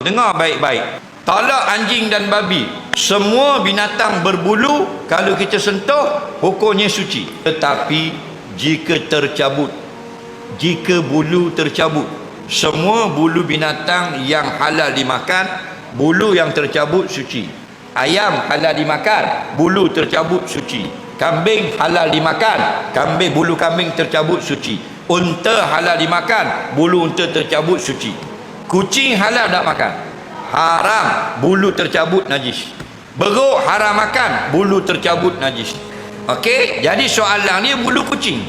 Dengar baik-baik. Talak anjing dan babi, semua binatang berbulu, kalau kita sentuh, hukumnya suci. Tetapi jika tercabut, jika bulu tercabut, semua bulu binatang yang halal dimakan, bulu yang tercabut suci. Ayam halal dimakan, bulu tercabut suci. Kambing halal dimakan, bulu kambing tercabut suci. Unta halal dimakan, bulu unta tercabut suci. Kucing halal tak makan, haram, bulu tercabut najis. Beruk haram makan, bulu tercabut najis. Okey, jadi soalan ni bulu kucing.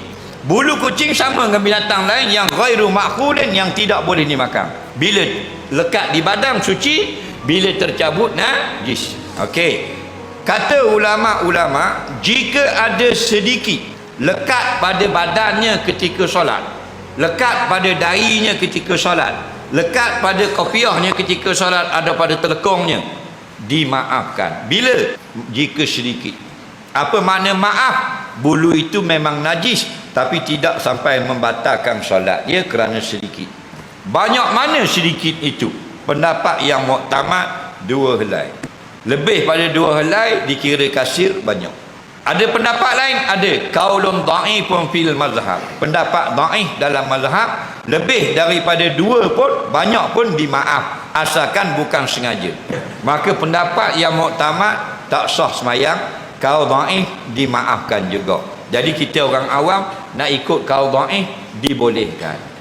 Bulu kucing sama dengan binatang lain yang ghairu ma'kulin, yang tidak boleh dimakan. Bila lekat di badan suci, bila tercabut najis. Okey. Kata ulama-ulama, jika ada sedikit lekat pada badannya ketika solat, lekat pada dahinya ketika solat, lekat pada kopiahnya ketika solat, ada pada telekongnya, dimaafkan. Bila? Jika sedikit. Apa makna maaf? Bulu itu memang najis, tapi tidak sampai membatalkan solat dia kerana sedikit. Banyak mana sedikit itu? Pendapat yang muktamad 2 helai. Lebih pada 2 helai dikira kasir banyak. Ada pendapat lain, ada qaulun dha'ifun fil mazhab. Pendapat dhaif dalam mazhab, lebih daripada 2 pun, banyak pun dimaaf, asalkan bukan sengaja. Maka pendapat yang muktamad tak sah semayang, qaul dhaif dimaafkan juga. Jadi kita orang awam nak ikut qaul dhaif dibolehkan.